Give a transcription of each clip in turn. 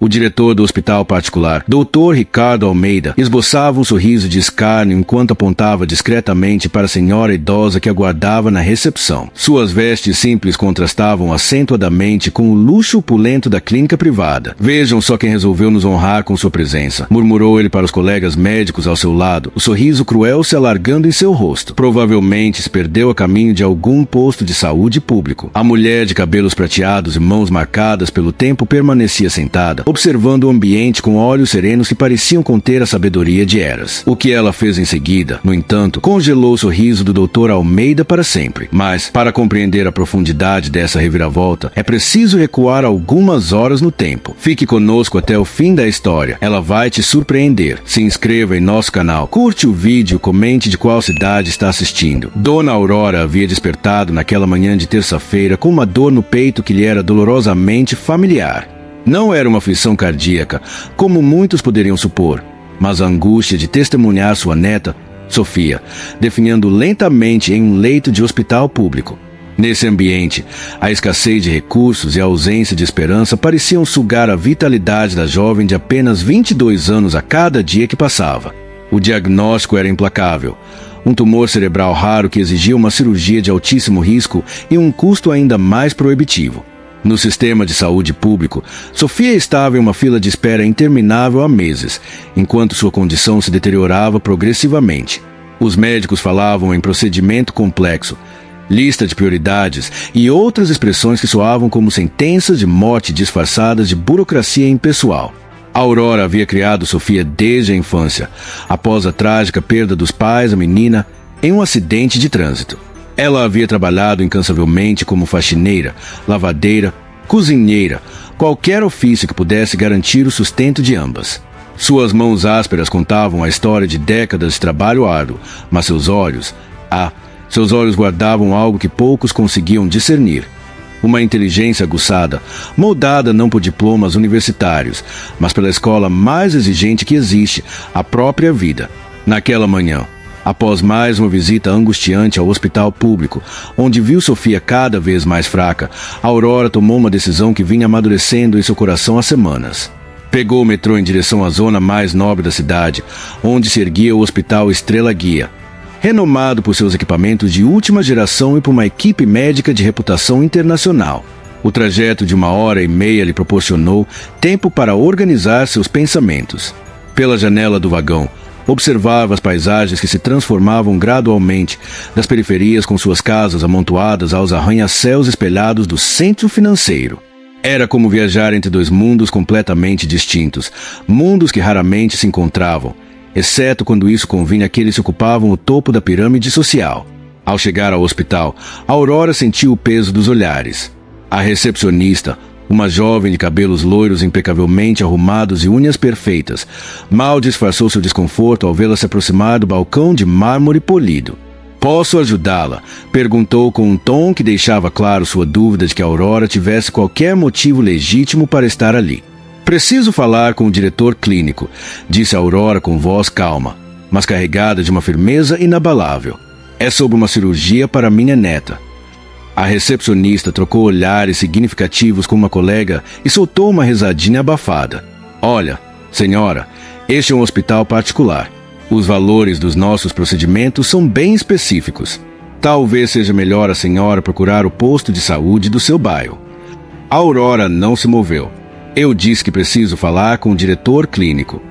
O diretor do hospital particular, Dr. Ricardo Almeida, esboçava um sorriso de escárnio enquanto apontava discretamente para a senhora idosa que aguardava na recepção. Suas vestes simples contrastavam acentuadamente com o luxo opulento da clínica privada. Vejam só quem resolveu nos honrar com sua presença, murmurou ele para os colegas médicos ao seu lado, o sorriso cruel se alargando em seu rosto. Provavelmente se perdeu a caminho de algum posto de saúde público. A mulher de cabelos prateados e mãos marcadas pelo tempo permanecia sentada, observando o ambiente com olhos serenos que pareciam conter a sabedoria de eras. O que ela fez em seguida, no entanto, congelou o sorriso do Dr. Almeida para sempre. Mas, para compreender a profundidade dessa reviravolta, é preciso recuar algumas horas no tempo. Fique conosco até o fim da história. Ela vai te surpreender. Se inscreva em nosso canal, curte o vídeo, comente de qual cidade está assistindo. Dona Aurora havia despertado naquela manhã de terça-feira com uma dor no peito que lhe era dolorosamente familiar. Não era uma aflição cardíaca, como muitos poderiam supor, mas a angústia de testemunhar sua neta, Sofia, definhando lentamente em um leito de hospital público. Nesse ambiente, a escassez de recursos e a ausência de esperança pareciam sugar a vitalidade da jovem de apenas 22 anos a cada dia que passava. O diagnóstico era implacável. Um tumor cerebral raro que exigia uma cirurgia de altíssimo risco e um custo ainda mais proibitivo. No sistema de saúde público, Sofia estava em uma fila de espera interminável há meses, enquanto sua condição se deteriorava progressivamente. Os médicos falavam em procedimento complexo, lista de prioridades e outras expressões que soavam como sentenças de morte disfarçadas de burocracia impessoal. A Aurora havia criado Sofia desde a infância, após a trágica perda dos pais da menina em um acidente de trânsito. Ela havia trabalhado incansavelmente como faxineira, lavadeira, cozinheira, qualquer ofício que pudesse garantir o sustento de ambas. Suas mãos ásperas contavam a história de décadas de trabalho árduo, mas seus olhos guardavam algo que poucos conseguiam discernir. Uma inteligência aguçada, moldada não por diplomas universitários, mas pela escola mais exigente que existe, a própria vida. Naquela manhã, após mais uma visita angustiante ao hospital público, onde viu Sofia cada vez mais fraca, a Aurora tomou uma decisão que vinha amadurecendo em seu coração há semanas. Pegou o metrô em direção à zona mais nobre da cidade, onde se erguia o Hospital Estrela Guia, renomado por seus equipamentos de última geração e por uma equipe médica de reputação internacional. O trajeto de 1h30 lhe proporcionou tempo para organizar seus pensamentos. Pela janela do vagão, observava as paisagens que se transformavam gradualmente, das periferias com suas casas amontoadas aos arranha-céus espelhados do centro financeiro. Era como viajar entre dois mundos completamente distintos, mundos que raramente se encontravam, exceto quando isso convinha àqueles que ocupavam o topo da pirâmide social. Ao chegar ao hospital, a Aurora sentiu o peso dos olhares. A recepcionista, uma jovem de cabelos loiros impecavelmente arrumados e unhas perfeitas, mal disfarçou seu desconforto ao vê-la se aproximar do balcão de mármore polido. "Posso ajudá-la?", perguntou com um tom que deixava claro sua dúvida de que a Aurora tivesse qualquer motivo legítimo para estar ali. "Preciso falar com o diretor clínico", disse a Aurora com voz calma, mas carregada de uma firmeza inabalável. "É sobre uma cirurgia para minha neta." A recepcionista trocou olhares significativos com uma colega e soltou uma risadinha abafada. "Olha, senhora, este é um hospital particular. Os valores dos nossos procedimentos são bem específicos. Talvez seja melhor a senhora procurar o posto de saúde do seu bairro." A Aurora não se moveu. "Eu disse que preciso falar com o diretor clínico."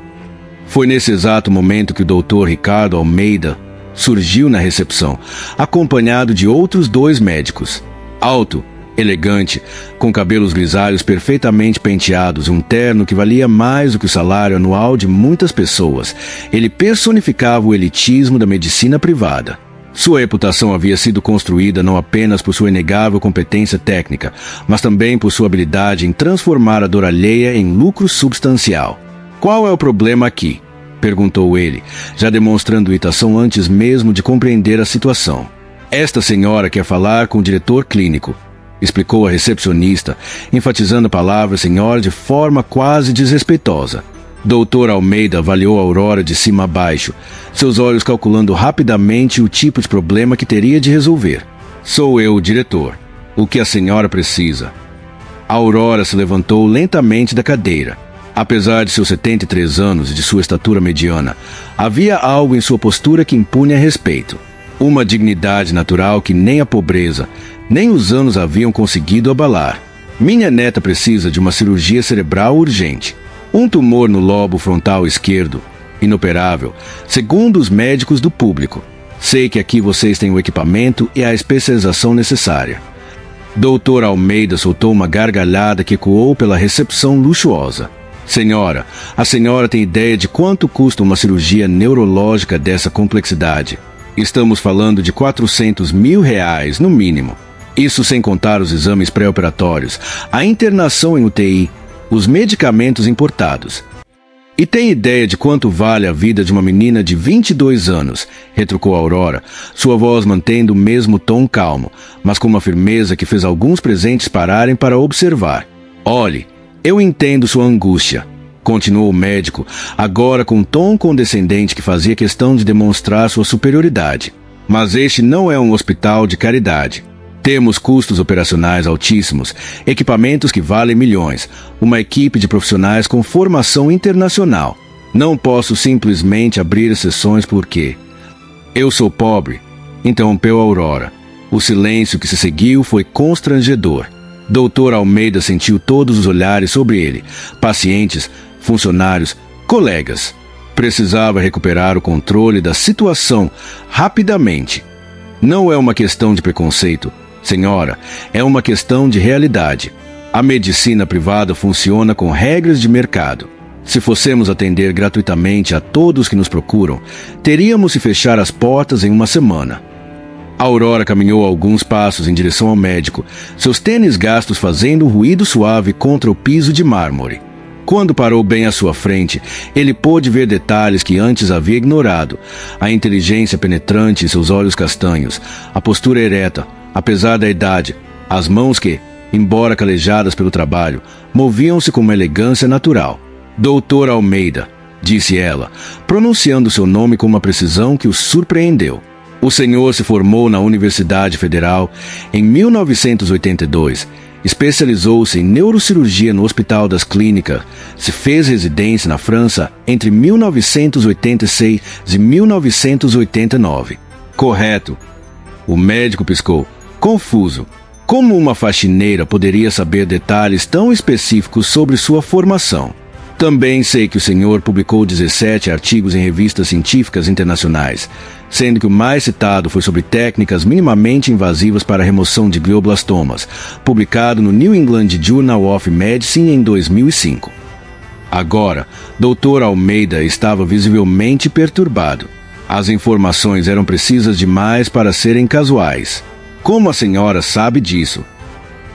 Foi nesse exato momento que o Dr. Ricardo Almeida surgiu na recepção, acompanhado de outros 2 médicos. Alto, elegante, com cabelos grisalhos perfeitamente penteados e um terno que valia mais do que o salário anual de muitas pessoas, ele personificava o elitismo da medicina privada. Sua reputação havia sido construída não apenas por sua inegável competência técnica, mas também por sua habilidade em transformar a dor alheia em lucro substancial. "Qual é o problema aqui?", perguntou ele, já demonstrando irritação antes mesmo de compreender a situação. "Esta senhora quer falar com o diretor clínico", explicou a recepcionista, enfatizando a palavra senhora de forma quase desrespeitosa. Dr. Almeida avaliou a Aurora de cima a baixo, seus olhos calculando rapidamente o tipo de problema que teria de resolver. "Sou eu o diretor. O que a senhora precisa?" A Aurora se levantou lentamente da cadeira. Apesar de seus 73 anos e de sua estatura mediana, havia algo em sua postura que impunha respeito. Uma dignidade natural que nem a pobreza, nem os anos haviam conseguido abalar. Minha neta precisa de uma cirurgia cerebral urgente. Um tumor no lobo frontal esquerdo, inoperável, segundo os médicos do público. Sei que aqui vocês têm o equipamento e a especialização necessária. Dr. Almeida soltou uma gargalhada que ecoou pela recepção luxuosa. Senhora, a senhora tem ideia de quanto custa uma cirurgia neurológica dessa complexidade? Estamos falando de R$400 mil, no mínimo. Isso sem contar os exames pré-operatórios, a internação em UTI, os medicamentos importados. E tem ideia de quanto vale a vida de uma menina de 22 anos? Retrucou Aurora, sua voz mantendo o mesmo tom calmo, mas com uma firmeza que fez alguns presentes pararem para observar. Olhe, eu entendo sua angústia, continuou o médico, agora com um tom condescendente que fazia questão de demonstrar sua superioridade. Mas este não é um hospital de caridade. Temos custos operacionais altíssimos, equipamentos que valem milhões, uma equipe de profissionais com formação internacional. Não posso simplesmente abrir exceções porque... Eu sou pobre, interrompeu Aurora. O silêncio que se seguiu foi constrangedor. Dr. Almeida sentiu todos os olhares sobre ele, pacientes, funcionários, colegas. Precisava recuperar o controle da situação rapidamente. Não é uma questão de preconceito, senhora, é uma questão de realidade. A medicina privada funciona com regras de mercado. Se fossemos atender gratuitamente a todos que nos procuram, teríamos que fechar as portas em uma semana. Aurora caminhou alguns passos em direção ao médico, seus tênis gastos fazendo um ruído suave contra o piso de mármore. Quando parou bem à sua frente, ele pôde ver detalhes que antes havia ignorado. A inteligência penetrante em seus olhos castanhos, a postura ereta, apesar da idade, as mãos que, embora calejadas pelo trabalho, moviam-se com uma elegância natural. Dr. Almeida, disse ela, pronunciando seu nome com uma precisão que o surpreendeu. O senhor se formou na Universidade Federal em 1982, especializou-se em neurocirurgia no Hospital das Clínicas, se fez residência na França entre 1986 e 1989. Correto. O médico piscou, confuso. Como uma faxineira poderia saber detalhes tão específicos sobre sua formação? Também sei que o senhor publicou 17 artigos em revistas científicas internacionais, sendo que o mais citado foi sobre técnicas minimamente invasivas para a remoção de glioblastomas, publicado no New England Journal of Medicine em 2005. Agora, Dr. Almeida estava visivelmente perturbado. As informações eram precisas demais para serem casuais. Como a senhora sabe disso?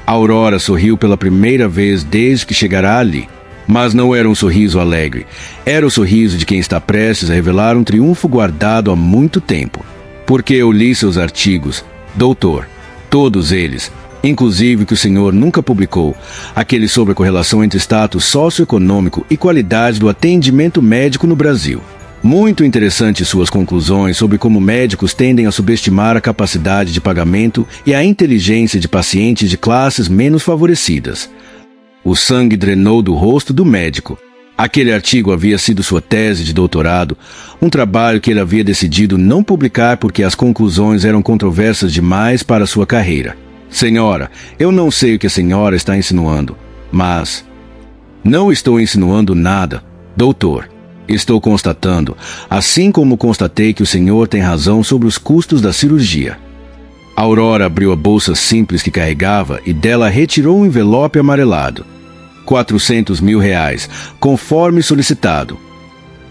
Aurora sorriu pela primeira vez desde que chegará ali. Mas não era um sorriso alegre. Era o sorriso de quem está prestes a revelar um triunfo guardado há muito tempo. Porque eu li seus artigos, doutor. Todos eles, inclusive o que o senhor nunca publicou, aquele sobre a correlação entre status socioeconômico e qualidade do atendimento médico no Brasil. Muito interessantes suas conclusões sobre como médicos tendem a subestimar a capacidade de pagamento e a inteligência de pacientes de classes menos favorecidas. O sangue drenou do rosto do médico. Aquele artigo havia sido sua tese de doutorado, um trabalho que ele havia decidido não publicar porque as conclusões eram controversas demais para sua carreira. Senhora, eu não sei o que a senhora está insinuando, mas... Não estou insinuando nada, doutor. Estou constatando, assim como constatei que o senhor tem razão sobre os custos da cirurgia. Aurora abriu a bolsa simples que carregava e dela retirou um envelope amarelado. R$400 mil, conforme solicitado.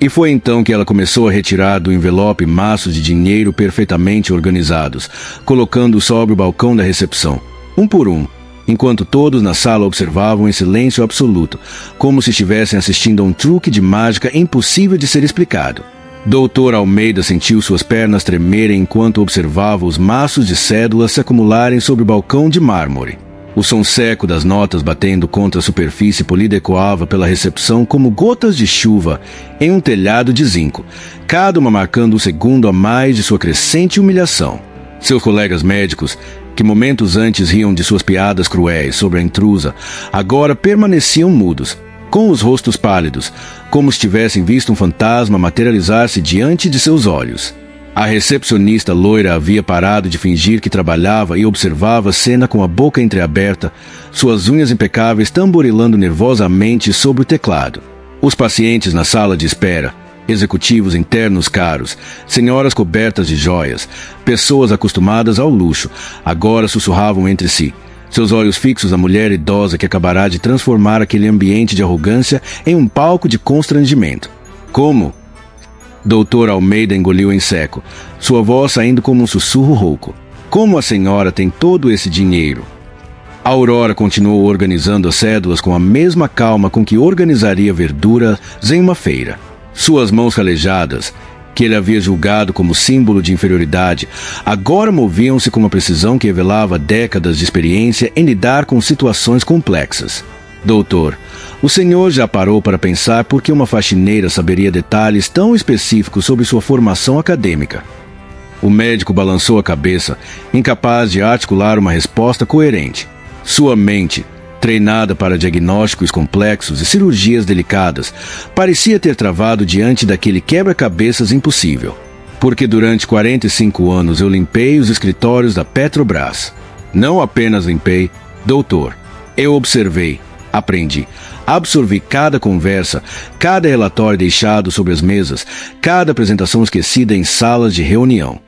E foi então que ela começou a retirar do envelope maços de dinheiro perfeitamente organizados, colocando-os sobre o balcão da recepção, um por um, enquanto todos na sala observavam em silêncio absoluto, como se estivessem assistindo a um truque de mágica impossível de ser explicado. Dr. Almeida sentiu suas pernas tremerem enquanto observava os maços de cédulas se acumularem sobre o balcão de mármore. O som seco das notas batendo contra a superfície polida ecoava pela recepção como gotas de chuva em um telhado de zinco, cada uma marcando um segundo a mais de sua crescente humilhação. Seus colegas médicos, que momentos antes riam de suas piadas cruéis sobre a intrusa, agora permaneciam mudos, com os rostos pálidos, como se tivessem visto um fantasma materializar-se diante de seus olhos. A recepcionista loira havia parado de fingir que trabalhava e observava a cena com a boca entreaberta, suas unhas impecáveis tamborilando nervosamente sobre o teclado. Os pacientes na sala de espera, executivos internos caros, senhoras cobertas de joias, pessoas acostumadas ao luxo, agora sussurravam entre si, seus olhos fixos na mulher idosa que acabará de transformar aquele ambiente de arrogância em um palco de constrangimento. Como? Doutor Almeida engoliu em seco, sua voz saindo como um sussurro rouco. Como a senhora tem todo esse dinheiro? A Aurora continuou organizando as cédulas com a mesma calma com que organizaria verduras em uma feira. Suas mãos calejadas, que ele havia julgado como símbolo de inferioridade, agora moviam-se com uma precisão que revelava décadas de experiência em lidar com situações complexas. Doutor, o senhor já parou para pensar por que uma faxineira saberia detalhes tão específicos sobre sua formação acadêmica? O médico balançou a cabeça, incapaz de articular uma resposta coerente. Sua mente, treinada para diagnósticos complexos e cirurgias delicadas, parecia ter travado diante daquele quebra-cabeças impossível. Porque durante 45 anos eu limpei os escritórios da Petrobras. Não apenas limpei, doutor. Eu observei, aprendi, absorvi cada conversa, cada relatório deixado sobre as mesas, cada apresentação esquecida em salas de reunião.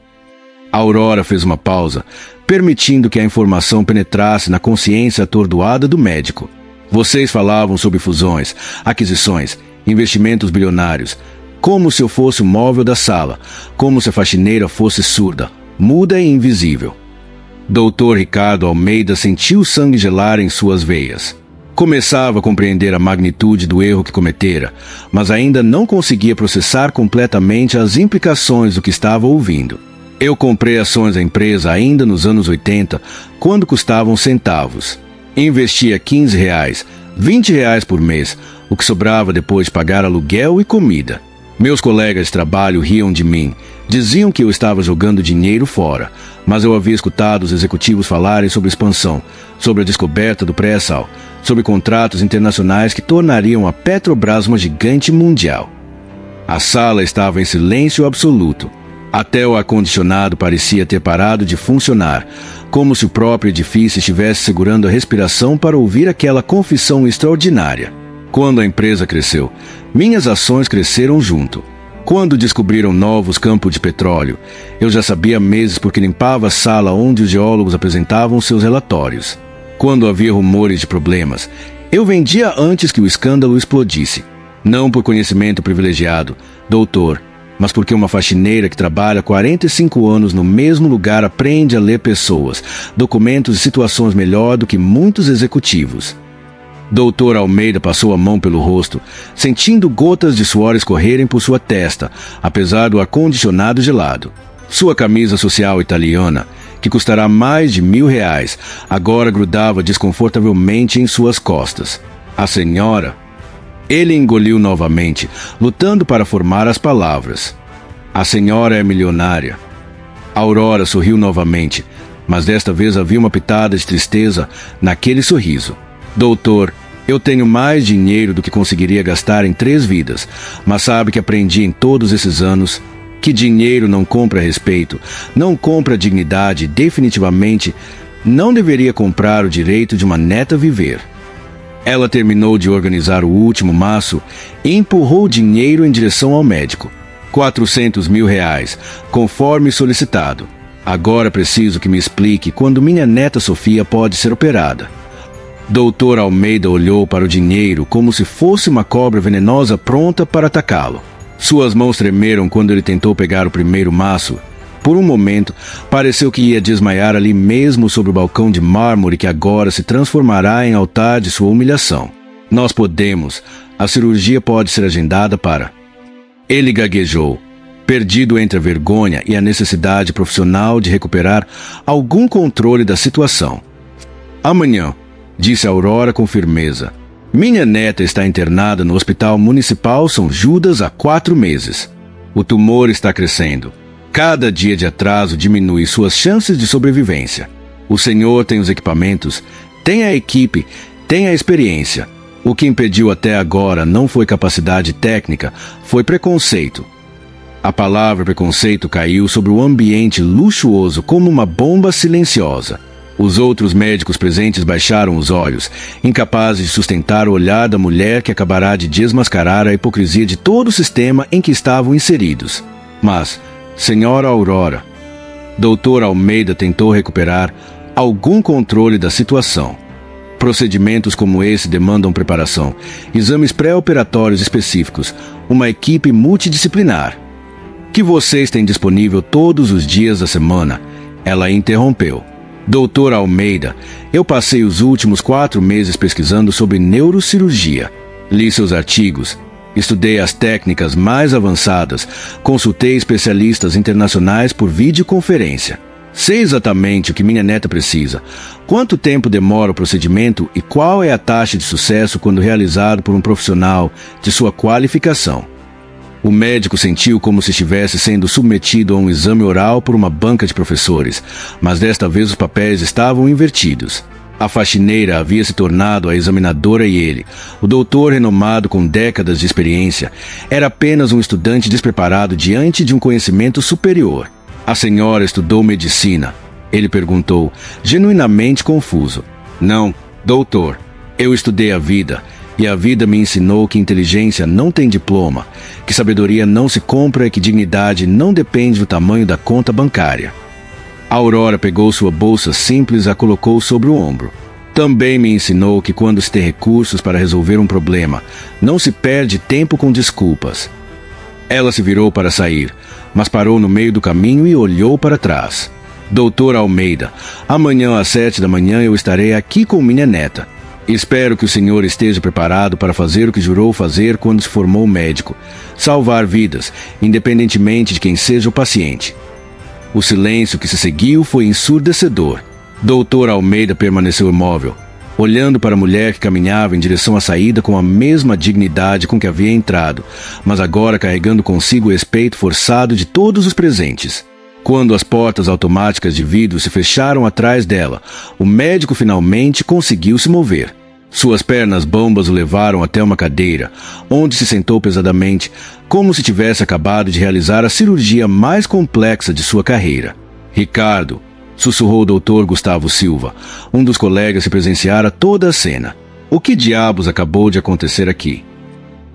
A Aurora fez uma pausa, permitindo que a informação penetrasse na consciência atordoada do médico. Vocês falavam sobre fusões, aquisições, investimentos bilionários, como se eu fosse o móvel da sala, como se a faxineira fosse surda, muda e invisível. Dr. Ricardo Almeida sentiu o sangue gelar em suas veias. Começava a compreender a magnitude do erro que cometera, mas ainda não conseguia processar completamente as implicações do que estava ouvindo. Eu comprei ações da empresa ainda nos anos 80, quando custavam centavos. Investia R$15, R$20 por mês, o que sobrava depois de pagar aluguel e comida. Meus colegas de trabalho riam de mim, diziam que eu estava jogando dinheiro fora, mas eu havia escutado os executivos falarem sobre expansão, sobre a descoberta do pré-sal, sobre contratos internacionais que tornariam a Petrobras uma gigante mundial. A sala estava em silêncio absoluto. Até o ar-condicionado parecia ter parado de funcionar, como se o próprio edifício estivesse segurando a respiração para ouvir aquela confissão extraordinária. Quando a empresa cresceu, minhas ações cresceram junto. Quando descobriram novos campos de petróleo, eu já sabia há meses porque limpava a sala onde os geólogos apresentavam seus relatórios. Quando havia rumores de problemas, eu vendia antes que o escândalo explodisse. Não por conhecimento privilegiado, doutor, mas porque uma faxineira que trabalha 45 anos no mesmo lugar aprende a ler pessoas, documentos e situações melhor do que muitos executivos. Dr. Almeida passou a mão pelo rosto, sentindo gotas de suor escorrerem por sua testa, apesar do ar-condicionado gelado. Sua camisa social italiana, que custará mais de R$1.000, agora grudava desconfortavelmente em suas costas. A senhora... Ele engoliu novamente, lutando para formar as palavras. A senhora é milionária. A Aurora sorriu novamente, mas desta vez havia uma pitada de tristeza naquele sorriso. Doutor, eu tenho mais dinheiro do que conseguiria gastar em 3 vidas, mas sabe que aprendi em todos esses anos que dinheiro não compra respeito, não compra dignidade e definitivamente não deveria comprar o direito de uma neta viver. Ela terminou de organizar o último maço e empurrou o dinheiro em direção ao médico. R$400.000, conforme solicitado. Agora preciso que me explique quando minha neta Sofia pode ser operada. Dr. Almeida olhou para o dinheiro como se fosse uma cobra venenosa pronta para atacá-lo. Suas mãos tremeram quando ele tentou pegar o primeiro maço. Por um momento, pareceu que ia desmaiar ali mesmo sobre o balcão de mármore que agora se transformará em altar de sua humilhação. Nós podemos. A cirurgia pode ser agendada para... Ele gaguejou, perdido entre a vergonha e a necessidade profissional de recuperar algum controle da situação. Amanhã, disse Aurora com firmeza. Minha neta está internada no Hospital Municipal São Judas há 4 meses. O tumor está crescendo. Cada dia de atraso diminui suas chances de sobrevivência. O senhor tem os equipamentos, tem a equipe, tem a experiência. O que impediu até agora não foi capacidade técnica, foi preconceito. A palavra preconceito caiu sobre o ambiente luxuoso como uma bomba silenciosa. Os outros médicos presentes baixaram os olhos, incapazes de sustentar o olhar da mulher que acabará de desmascarar a hipocrisia de todo o sistema em que estavam inseridos. Mas, senhora Aurora, Dr. Almeida tentou recuperar algum controle da situação. Procedimentos como esse demandam preparação, exames pré-operatórios específicos, uma equipe multidisciplinar. Que vocês têm disponível todos os dias da semana? Ela interrompeu. Doutor Almeida, eu passei os últimos 4 meses pesquisando sobre neurocirurgia. Li seus artigos, estudei as técnicas mais avançadas, consultei especialistas internacionais por videoconferência. Sei exatamente o que minha neta precisa, quanto tempo demora o procedimento e qual é a taxa de sucesso quando realizado por um profissional de sua qualificação. O médico sentiu como se estivesse sendo submetido a um exame oral por uma banca de professores, mas desta vez os papéis estavam invertidos. A faxineira havia se tornado a examinadora e ele, o doutor renomado com décadas de experiência, era apenas um estudante despreparado diante de um conhecimento superior. A senhora estudou medicina? Ele perguntou, genuinamente confuso. Não, doutor. Eu estudei a vida, e a vida me ensinou que inteligência não tem diploma, que sabedoria não se compra e que dignidade não depende do tamanho da conta bancária. A Aurora pegou sua bolsa simples e a colocou sobre o ombro. Também me ensinou que quando se tem recursos para resolver um problema, não se perde tempo com desculpas. Ela se virou para sair, mas parou no meio do caminho e olhou para trás. Doutor Almeida, amanhã às 7 da manhã eu estarei aqui com minha neta. Espero que o senhor esteja preparado para fazer o que jurou fazer quando se formou médico. Salvar vidas, independentemente de quem seja o paciente. O silêncio que se seguiu foi ensurdecedor. Doutor Almeida permaneceu imóvel, olhando para a mulher que caminhava em direção à saída com a mesma dignidade com que havia entrado, mas agora carregando consigo o respeito forçado de todos os presentes. Quando as portas automáticas de vidro se fecharam atrás dela, o médico finalmente conseguiu se mover. Suas pernas bambas o levaram até uma cadeira, onde se sentou pesadamente, como se tivesse acabado de realizar a cirurgia mais complexa de sua carreira. Ricardo, sussurrou o Dr. Gustavo Silva, um dos colegas que presenciara toda a cena. O que diabos acabou de acontecer aqui?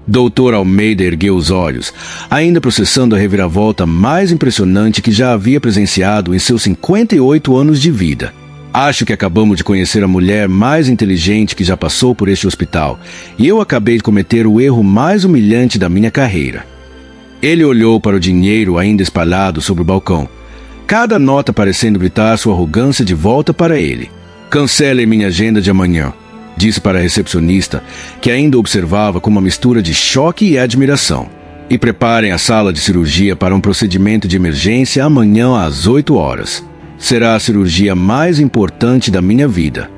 Dr. Almeida ergueu os olhos, ainda processando a reviravolta mais impressionante que já havia presenciado em seus 58 anos de vida. Acho que acabamos de conhecer a mulher mais inteligente que já passou por este hospital, e eu acabei de cometer o erro mais humilhante da minha carreira. Ele olhou para o dinheiro ainda espalhado sobre o balcão, cada nota parecendo gritar sua arrogância de volta para ele. Cancele minha agenda de amanhã, disse para a recepcionista, que ainda observava com uma mistura de choque e admiração. E preparem a sala de cirurgia para um procedimento de emergência amanhã às 8 horas. Será a cirurgia mais importante da minha vida.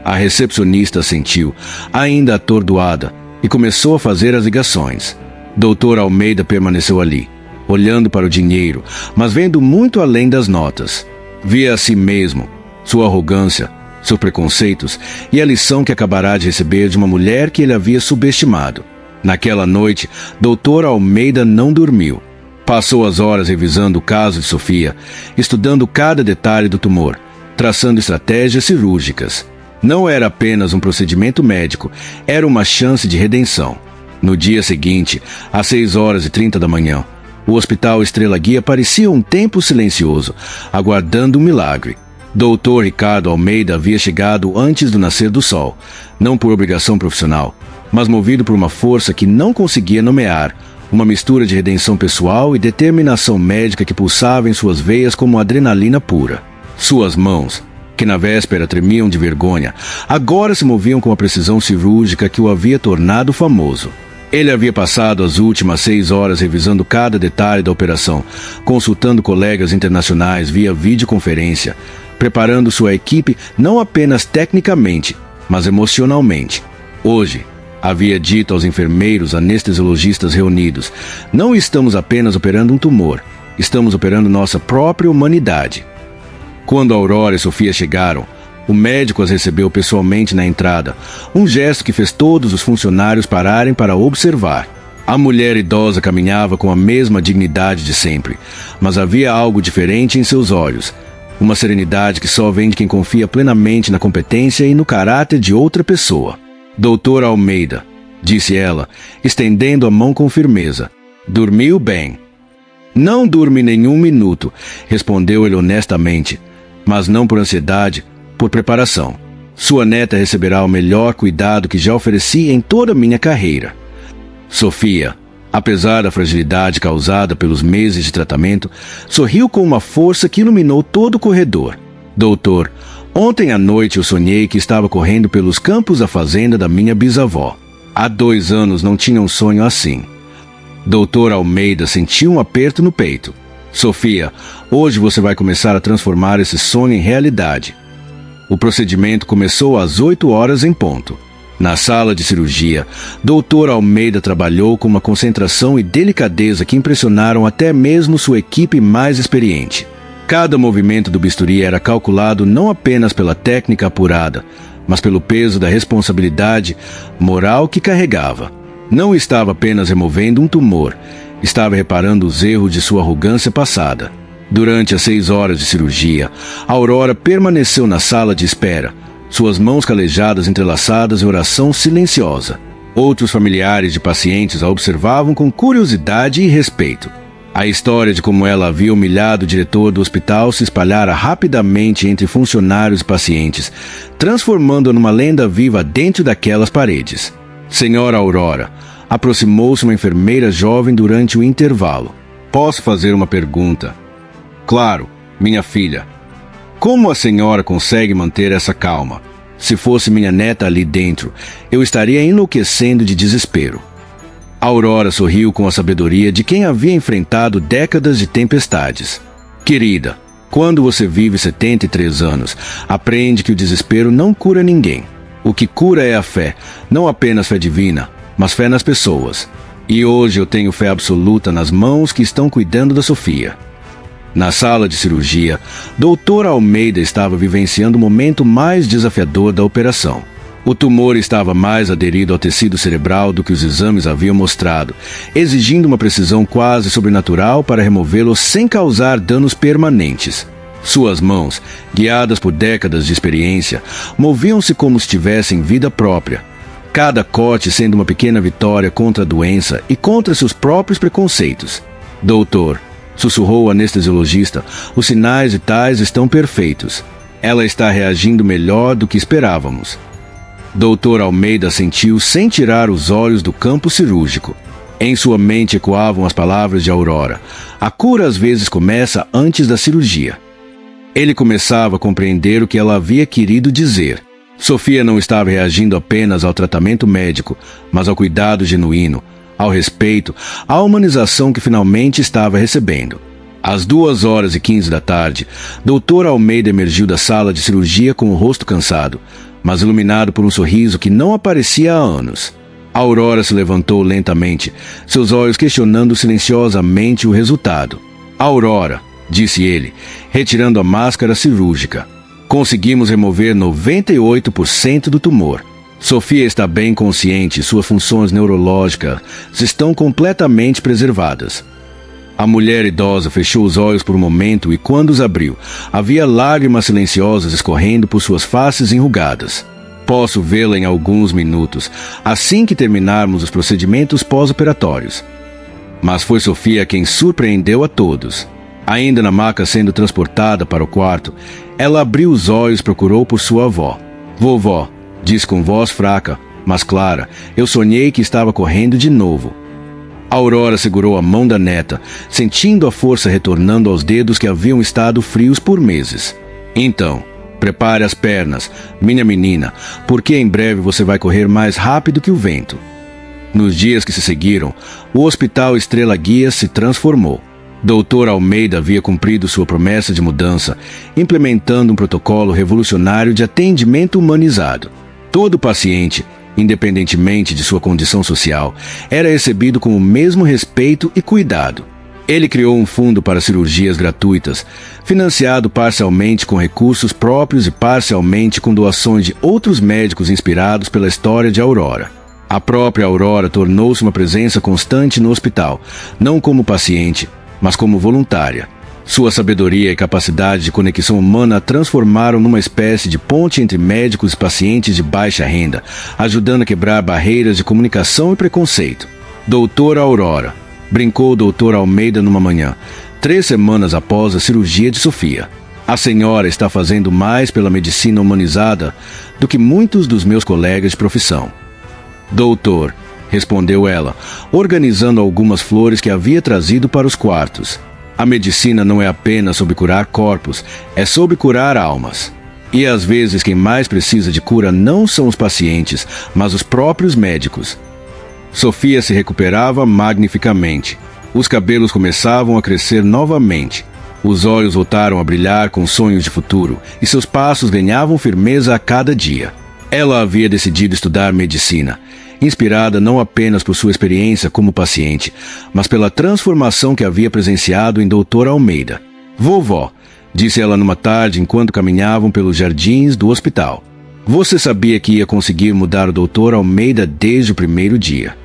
A recepcionista assentiu, ainda atordoada, e começou a fazer as ligações. Dr. Almeida permaneceu ali, olhando para o dinheiro, mas vendo muito além das notas. Via a si mesmo, sua arrogância, seus preconceitos e a lição que acabará de receber de uma mulher que ele havia subestimado. Naquela noite, Dr. Almeida não dormiu. Passou as horas revisando o caso de Sofia, estudando cada detalhe do tumor, traçando estratégias cirúrgicas. Não era apenas um procedimento médico, era uma chance de redenção. No dia seguinte, às 6h30 da manhã, o Hospital Estrela Guia parecia um templo silencioso, aguardando um milagre. Dr. Ricardo Almeida havia chegado antes do nascer do sol, não por obrigação profissional, mas movido por uma força que não conseguia nomear, uma mistura de redenção pessoal e determinação médica que pulsava em suas veias como adrenalina pura. Suas mãos, que na véspera tremiam de vergonha, agora se moviam com a precisão cirúrgica que o havia tornado famoso. Ele havia passado as últimas 6 horas revisando cada detalhe da operação, consultando colegas internacionais via videoconferência, preparando sua equipe não apenas tecnicamente, mas emocionalmente. Hoje, havia dito aos enfermeiros anestesiologistas reunidos, não estamos apenas operando um tumor, estamos operando nossa própria humanidade. Quando Aurora e Sofia chegaram, O médico as recebeu pessoalmente na entrada, um gesto que fez todos os funcionários pararem para observar. A mulher idosa caminhava com a mesma dignidade de sempre, mas havia algo diferente em seus olhos. Uma serenidade que só vem de quem confia plenamente na competência e no caráter de outra pessoa. Doutor Almeida, disse ela, estendendo a mão com firmeza. Dormiu bem. Não dormi nenhum minuto, respondeu ele honestamente, mas não por ansiedade, por preparação. Sua neta receberá o melhor cuidado que já ofereci em toda a minha carreira. Sofia, apesar da fragilidade causada pelos meses de tratamento, sorriu com uma força que iluminou todo o corredor. Doutor, ontem à noite eu sonhei que estava correndo pelos campos da fazenda da minha bisavó. Há 2 anos não tinha um sonho assim. Doutor Almeida sentiu um aperto no peito. Sofia, hoje você vai começar a transformar esse sonho em realidade. O procedimento começou às 8 horas em ponto. Na sala de cirurgia, Dr. Almeida trabalhou com uma concentração e delicadeza que impressionaram até mesmo sua equipe mais experiente. Cada movimento do bisturi era calculado não apenas pela técnica apurada, mas pelo peso da responsabilidade moral que carregava. Não estava apenas removendo um tumor, estava reparando os erros de sua arrogância passada. Durante as 6 horas de cirurgia, Aurora permaneceu na sala de espera, suas mãos calejadas entrelaçadas em oração silenciosa. Outros familiares de pacientes a observavam com curiosidade e respeito. A história de como ela havia humilhado o diretor do hospital se espalhara rapidamente entre funcionários e pacientes, transformando-a numa lenda viva dentro daquelas paredes. Senhora Aurora, aproximou-se uma enfermeira jovem durante o intervalo. Posso fazer uma pergunta? Claro, minha filha. Como a senhora consegue manter essa calma? Se fosse minha neta ali dentro, eu estaria enlouquecendo de desespero. Aurora sorriu com a sabedoria de quem havia enfrentado décadas de tempestades. Querida, quando você vive 73 anos, aprende que o desespero não cura ninguém. O que cura é a fé, não apenas fé divina, mas fé nas pessoas. E hoje eu tenho fé absoluta nas mãos que estão cuidando da Sofia. Na sala de cirurgia, Dr. Almeida estava vivenciando o momento mais desafiador da operação. O tumor estava mais aderido ao tecido cerebral do que os exames haviam mostrado, exigindo uma precisão quase sobrenatural para removê-lo sem causar danos permanentes. Suas mãos, guiadas por décadas de experiência, moviam-se como se tivessem vida própria. Cada corte sendo uma pequena vitória contra a doença e contra seus próprios preconceitos. Doutor, sussurrou o anestesiologista, os sinais vitais estão perfeitos. Ela está reagindo melhor do que esperávamos. Dr. Almeida sentiu sem tirar os olhos do campo cirúrgico. Em sua mente ecoavam as palavras de Aurora. A cura às vezes começa antes da cirurgia. Ele começava a compreender o que ela havia querido dizer. Sofia não estava reagindo apenas ao tratamento médico, mas ao cuidado genuíno, ao respeito, à humanização que finalmente estava recebendo. Às 2h15 da tarde, Dr. Almeida emergiu da sala de cirurgia com o rosto cansado, mas iluminado por um sorriso que não aparecia há anos. Aurora se levantou lentamente, seus olhos questionando silenciosamente o resultado. Aurora, disse ele, retirando a máscara cirúrgica. Conseguimos remover 98% do tumor. Sofia está bem consciente e suas funções neurológicas estão completamente preservadas. A mulher idosa fechou os olhos por um momento e, quando os abriu, havia lágrimas silenciosas escorrendo por suas faces enrugadas. Posso vê-la em alguns minutos, assim que terminarmos os procedimentos pós-operatórios. Mas foi Sofia quem surpreendeu a todos. Ainda na maca sendo transportada para o quarto, ela abriu os olhos e procurou por sua avó. Vovó, disse com voz fraca, mas clara, eu sonhei que estava correndo de novo. Aurora segurou a mão da neta, sentindo a força retornando aos dedos que haviam estado frios por meses. Então, prepare as pernas, minha menina, porque em breve você vai correr mais rápido que o vento. Nos dias que se seguiram, o Hospital Estrela Guia se transformou. Dr. Almeida havia cumprido sua promessa de mudança, implementando um protocolo revolucionário de atendimento humanizado. Todo paciente, independentemente de sua condição social, era recebido com o mesmo respeito e cuidado. Ele criou um fundo para cirurgias gratuitas, financiado parcialmente com recursos próprios e parcialmente com doações de outros médicos inspirados pela história de Aurora. A própria Aurora tornou-se uma presença constante no hospital, não como paciente, mas como voluntária. Sua sabedoria e capacidade de conexão humana a transformaram numa espécie de ponte entre médicos e pacientes de baixa renda, ajudando a quebrar barreiras de comunicação e preconceito. Doutora Aurora, brincou o Dr. Almeida numa manhã, 3 semanas após a cirurgia de Sofia. A senhora está fazendo mais pela medicina humanizada do que muitos dos meus colegas de profissão. Doutor, respondeu ela, organizando algumas flores que havia trazido para os quartos. A medicina não é apenas sobre curar corpos, é sobre curar almas. E às vezes quem mais precisa de cura não são os pacientes, mas os próprios médicos. Sofia se recuperava magnificamente. Os cabelos começavam a crescer novamente. Os olhos voltaram a brilhar com sonhos de futuro, e seus passos ganhavam firmeza a cada dia. Ela havia decidido estudar medicina, inspirada não apenas por sua experiência como paciente, mas pela transformação que havia presenciado em Dr. Almeida. Vovó, disse ela numa tarde enquanto caminhavam pelos jardins do hospital. Você sabia que ia conseguir mudar o Dr. Almeida desde o primeiro dia.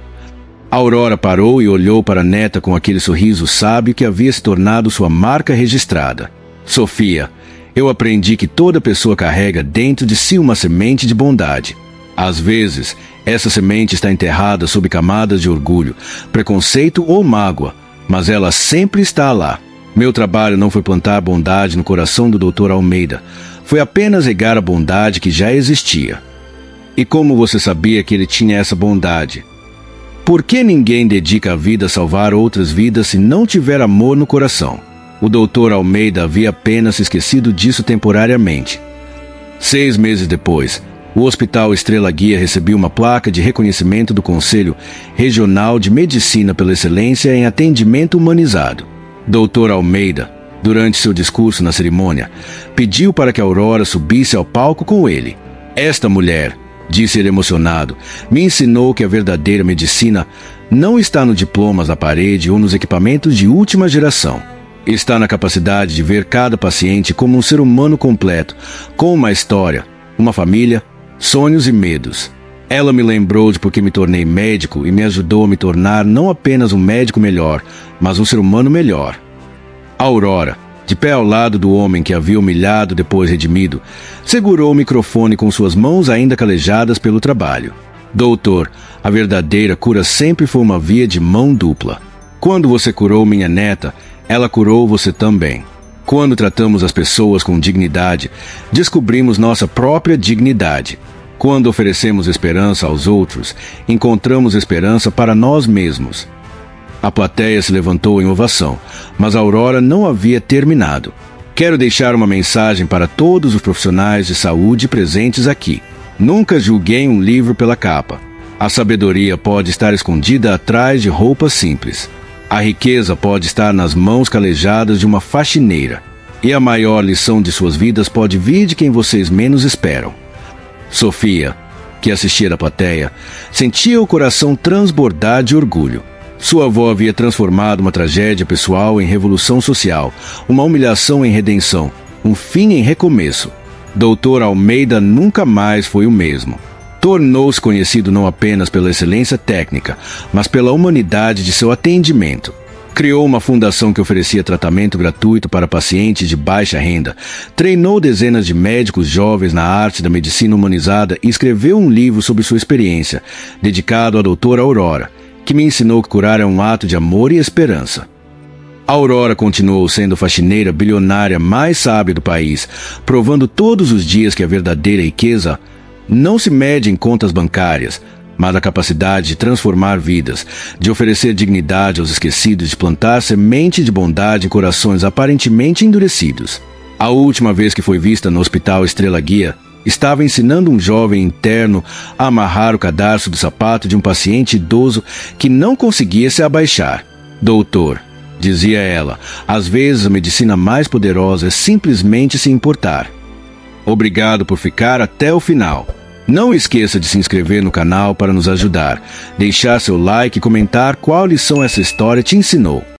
Aurora parou e olhou para a neta com aquele sorriso sábio que havia se tornado sua marca registrada. Sofia, eu aprendi que toda pessoa carrega dentro de si uma semente de bondade. Às vezes, essa semente está enterrada sob camadas de orgulho, preconceito ou mágoa, mas ela sempre está lá. Meu trabalho não foi plantar bondade no coração do Dr. Almeida, foi apenas regar a bondade que já existia. E como você sabia que ele tinha essa bondade? Por que ninguém dedica a vida a salvar outras vidas se não tiver amor no coração? O Dr. Almeida havia apenas se esquecido disso temporariamente. 6 meses depois, o Hospital Estrela Guia recebeu uma placa de reconhecimento do Conselho Regional de Medicina pela excelência em atendimento humanizado. Dr. Almeida, durante seu discurso na cerimônia, pediu para que Aurora subisse ao palco com ele. Esta mulher, disse ele emocionado, me ensinou que a verdadeira medicina não está nos diplomas na parede ou nos equipamentos de última geração. Está na capacidade de ver cada paciente como um ser humano completo, com uma história, uma família, sonhos e medos. Ela me lembrou de porque me tornei médico e me ajudou a me tornar não apenas um médico melhor, mas um ser humano melhor. Aurora, de pé ao lado do homem que havia humilhado depois redimido, segurou o microfone com suas mãos ainda calejadas pelo trabalho. Doutor, a verdadeira cura sempre foi uma via de mão dupla. Quando você curou minha neta, ela curou você também. Quando tratamos as pessoas com dignidade, descobrimos nossa própria dignidade. Quando oferecemos esperança aos outros, encontramos esperança para nós mesmos. A plateia se levantou em ovação, mas a Aurora não havia terminado. Quero deixar uma mensagem para todos os profissionais de saúde presentes aqui. Nunca julguei um livro pela capa. A sabedoria pode estar escondida atrás de roupas simples. A riqueza pode estar nas mãos calejadas de uma faxineira. E a maior lição de suas vidas pode vir de quem vocês menos esperam. Sofia, que assistia da plateia, sentia o coração transbordar de orgulho. Sua avó havia transformado uma tragédia pessoal em revolução social, uma humilhação em redenção, um fim em recomeço. Dr. Almeida nunca mais foi o mesmo. Tornou-se conhecido não apenas pela excelência técnica, mas pela humanidade de seu atendimento. Criou uma fundação que oferecia tratamento gratuito para pacientes de baixa renda, treinou dezenas de médicos jovens na arte da medicina humanizada e escreveu um livro sobre sua experiência, dedicado à doutora Aurora, que me ensinou que curar é um ato de amor e esperança. Aurora continuou sendo a faxineira bilionária mais sábia do país, provando todos os dias que a verdadeira riqueza não se mede em contas bancárias, mas a capacidade de transformar vidas, de oferecer dignidade aos esquecidos, de plantar semente de bondade em corações aparentemente endurecidos. A última vez que foi vista no Hospital Estrela Guia, estava ensinando um jovem interno a amarrar o cadarço do sapato de um paciente idoso que não conseguia se abaixar. Doutor, dizia ela, às vezes a medicina mais poderosa é simplesmente se importar. Obrigado por ficar até o final. Não esqueça de se inscrever no canal para nos ajudar, deixar seu like e comentar qual lição essa história te ensinou.